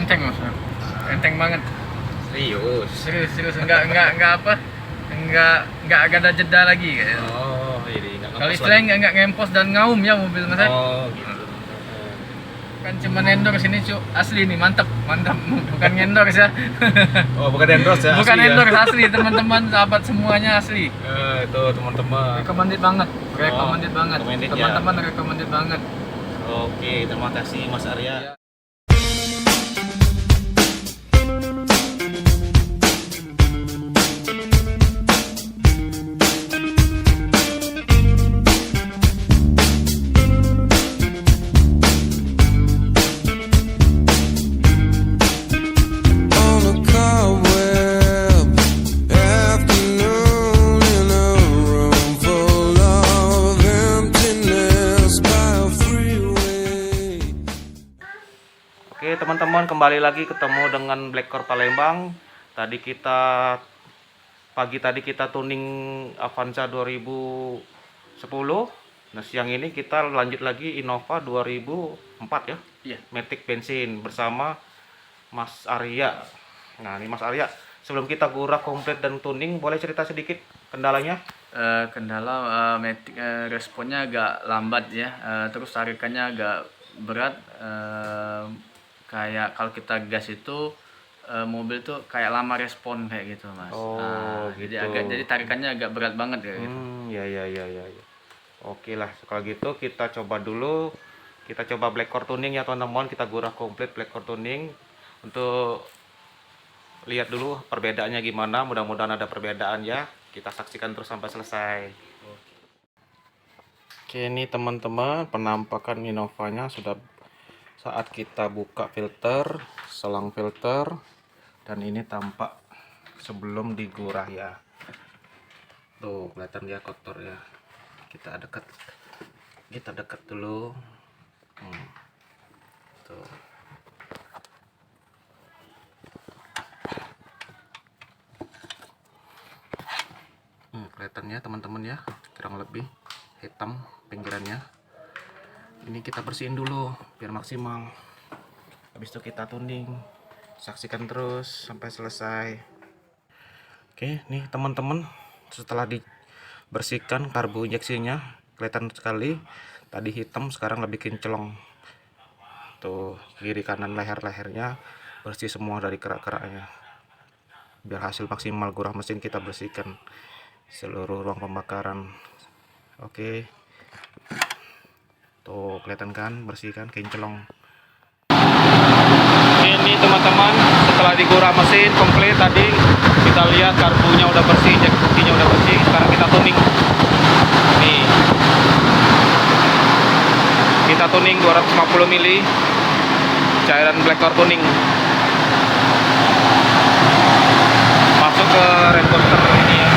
enteng mas, enteng banget. Serius. Enggak apa, enggak ada jeda lagi kayak. Oh, jadi nggak Kalau ngempos istilahnya lagi. enggak ngempos dan ngaum ya mobil mas. Oh, gitu. Kan cuma endorse ini asli nih, mantap, bukan endorse ya. Oh, bukan endorse ya? Bukan asli endorse, ya? asli teman-teman, sahabat semuanya asli. Itu teman-teman. Recommended banget, recommended banget. recommended ya. Teman-teman recommended banget. Oke, terima kasih Mas Arya. On a cobweb afternoon in a room full of emptiness by a freeway. Oke teman-teman, kembali lagi ketemu dengan Blackcore Palembang. Pagi tadi kita tuning Avanza 2010. Nah siang ini kita lanjut lagi Innova 2004 ya. Iya. Matic bensin bersama Mas Arya. Nah ini Mas Arya, sebelum kita gurah komplit dan tuning, boleh cerita sedikit kendalanya? Kendala Matic, responnya agak lambat ya, terus tarikannya agak berat, kayak kalau kita gas itu mobil tuh kayak lama respon kayak gitu mas. Oh, gitu. Jadi tarikannya agak berat banget kayak gitu. Ya. Oke lah, kalau gitu kita coba dulu. Kita coba Blackcore tuning ya teman-teman. Kita gurah komplit Blackcore tuning untuk lihat dulu perbedaannya gimana. Mudah-mudahan ada perbedaan ya. Kita saksikan terus sampai selesai. Oke, ini teman-teman penampakan Innovanya sudah saat kita buka filter, selang filter, dan ini tampak sebelum digurah ya. Tuh kelihatan dia kotor ya. Kita dekat dulu. Tuh. Kelihatannya teman-teman ya, kurang lebih hitam pinggirannya. Ini kita bersihin dulu biar maksimal. Habis itu kita tuning. Saksikan terus sampai selesai. Oke, nih teman-teman, setelah dibersihkan karbu injeksinya, kelihatan sekali tadi hitam, sekarang lebih kinclong. Tuh, kiri kanan leher-lehernya bersih semua dari kerak-keraknya. Biar hasil maksimal gurah mesin kita bersihkan seluruh ruang pembakaran. Oke. Tuh, kelihatan kan bersih kan, kinclong. Ini teman-teman, setelah digurah mesin komplit tadi, kita lihat karbunya udah bersih, injeksinya udah bersih. Sekarang kita tuning. Nih. Kita tuning 250 mili cairan Blackcore tuning. Masuk ke recorder ini ya.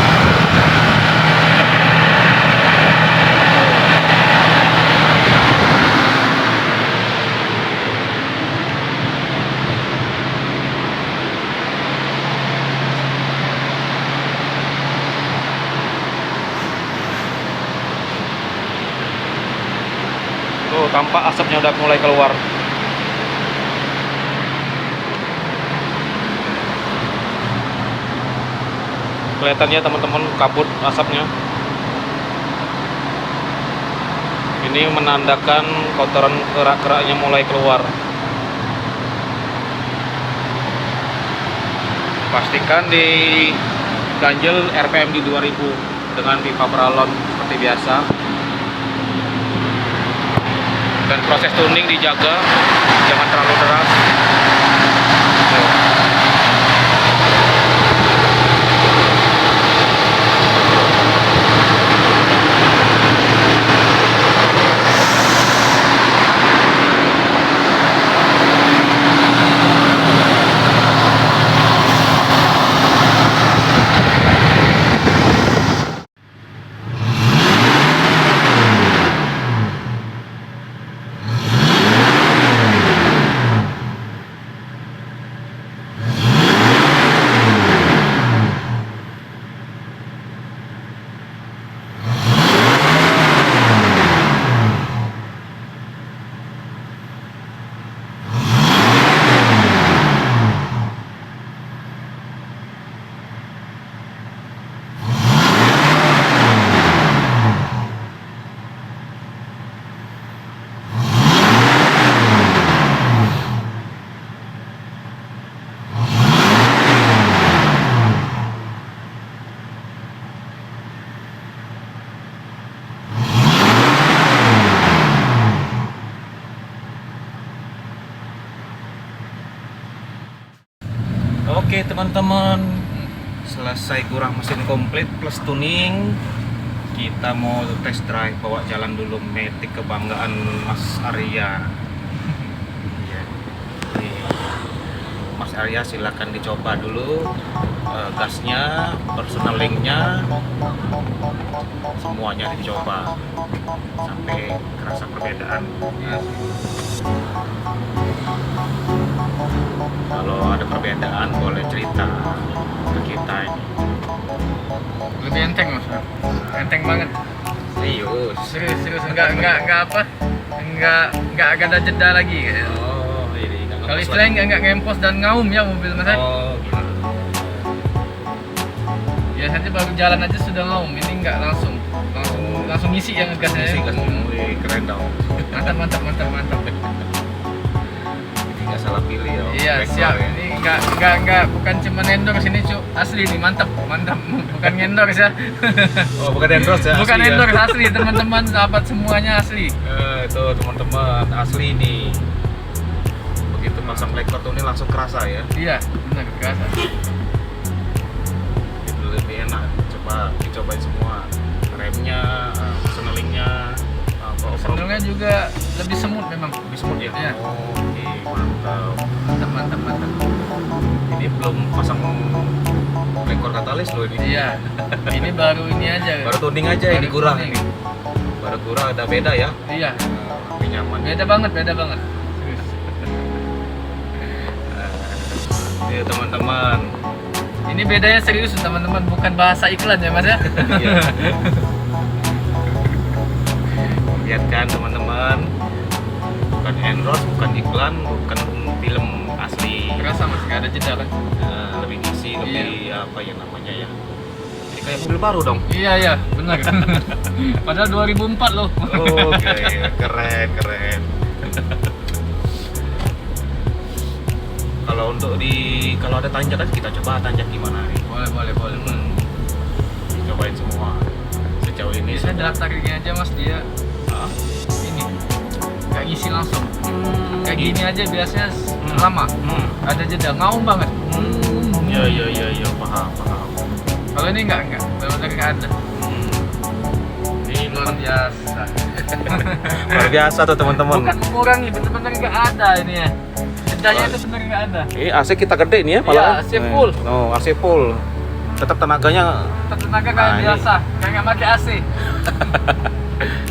Tuh, tampak asapnya udah mulai keluar. Kelihatannya teman-teman kabut asapnya. Ini menandakan kotoran kerak-keraknya mulai keluar. Pastikan di ganjel RPM di 2000 dengan pipa peralon seperti biasa. Dan proses tuning dijaga, jangan terlalu deras. Oke teman-teman, selesai kurang mesin komplit plus tuning, kita mau test drive bawa jalan dulu Matic kebanggaan Mas Arya. Iya. Nih, Mas Arya silakan dicoba dulu gasnya, personalingnya, semuanya dicoba sampai kerasa perbedaan. Kalau ada perbedaan boleh cerita ke kita ini. Lebih enteng mas, enteng banget. Serius. Enggak apa, enggak ada jeda lagi. Oh, ini nggak Kalau ngempos istilahnya enggak ngempos dan ngaum ya mobil mas. Oh, gitu. Biasanya baru jalan aja sudah ngaum, ini enggak langsung ngisi yang ngegasnya. Isi gas wih, keren dong. Mantap. Ini nggak salah pilih ya. Iya Background siap. ya. Ini enggak bukan cuma endorse ini asli nih mantap. Bukan endorse ya. Oh, bukan endorse ya. Bukan asli ya. endorse asli teman-teman sahabat semuanya asli. Itu teman-teman asli nih. Begitu pasang lekor tuh ini langsung kerasa ya. Iya benar kerasa. Itu lebih enak. Coba dicobain semua. Remnya, personalingnya, Senangnya juga lebih semut memang. lebih smooth ya. Iya. Oke, mantap. Mantap. Ini belum pasang lekor katalis loh ini. Iya. Ini baru ini aja. Baru tuning aja Baru ini kurang tuning. ini. Baru kurang ada beda ya. Iya. Lebih nyaman. Beda banget. Nih teman-teman. Ini bedanya serius teman-teman, bukan bahasa iklan ya mas ya. Iya. Lihat kan teman-teman. Bukan endorse, bukan iklan, bukan film asli. Kerasa mas, nggak ada jeda kan? Lebih isi, lebih apa ya namanya ya. Ini kayak mobil baru dong. Iya benar. Padahal 2004 loh. Oke, keren. Kalau ada tanjakan kita coba tanjak gimana nih. Boleh. Cobain semua. Sejauh ini Biasanya daftar ini aja mas dia. Hah? Ini nggak ngisi langsung. Kayak gini aja biasanya lama. Ada jeda, ngaum banget. Iya, paham. Kalau ini enggak, benar-benar nggak ada. Ini luar biasa. Luar biasa tuh teman-teman. Bukan mengurangi, benar-benar nggak ada ini ya. Jedanya itu benar nggak ada. Ini AC kita gede nih ya, Iya, AC full. Oh, AC full. Tetap tenaganya. Tenaga kayak Nah, ini. biasa, kayak nggak pakai AC.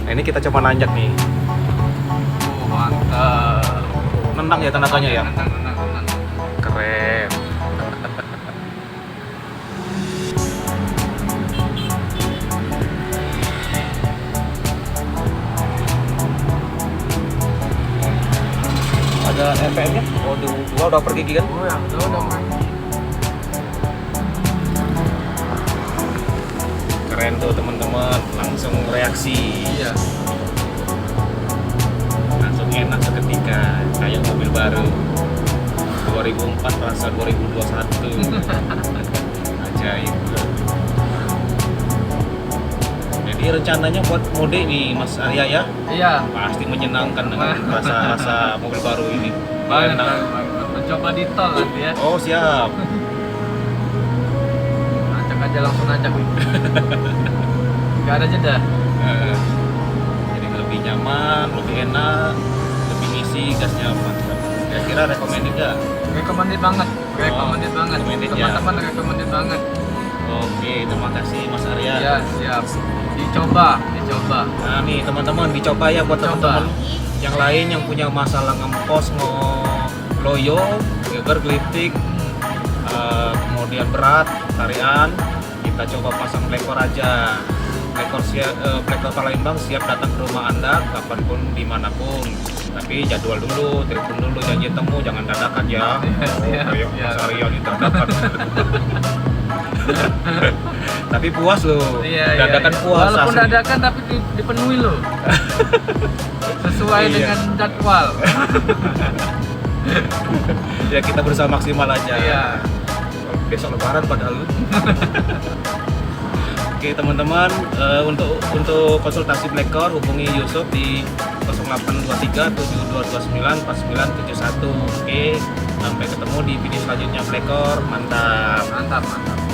Nah, ini kita coba nanjak nih. Oh, mantap. Nendang ya tenaganya ya. Tenang. Keren. Ada FM-nya? Oh, dua udah pergi kan? Oh ya, udah. Keren tuh teman-teman, langsung reaksi. Iya. Langsung enak seketika, kayak mobil baru 2004 rasa 2021. Ajaib. Jadi rencananya buat mudik nih Mas Arya ya, Iya. pasti menyenangkan dengan rasa mobil baru ini. Banget. Enak. Coba di tol nanti ya. Oh siap. Acak aja langsung acak. Gak ada jeda. Jadi lebih nyaman, lebih enak, lebih ngisi gasnya mantap. Kira-kira recommended nggak? Recommended banget. Recommended banget. recommended ya. Teman-teman recommended banget. Oke, terima kasih Mas Arya. Ya, siap. Dicoba. Nah nih teman-teman dicoba ya buat Coba. teman-teman yang lain yang punya masalah ngempos, loyo, geber, geliptik, kemudian berat, tarian, kita coba pasang lekor aja. Lekor Palembang siap datang ke rumah Anda kapanpun dimanapun. Tapi jadwal dulu, telepon dulu, janji temu, jangan dadakan ya. Siap, Kayak siap. Mas Arya ini dadakan. Tapi puas loh, dadakan puas. Walaupun asli. dadakan tapi dipenuhi loh. Sesuai Iya. dengan jadwal. Ya kita berusaha maksimal aja. Iya. Besok lebaran padahal. Oke teman-teman, untuk konsultasi Blackcore hubungi Yusuf di 0823 7229 4971. Oke. Sampai ketemu di video selanjutnya, Plekor. Mantap. Mantap, mantap.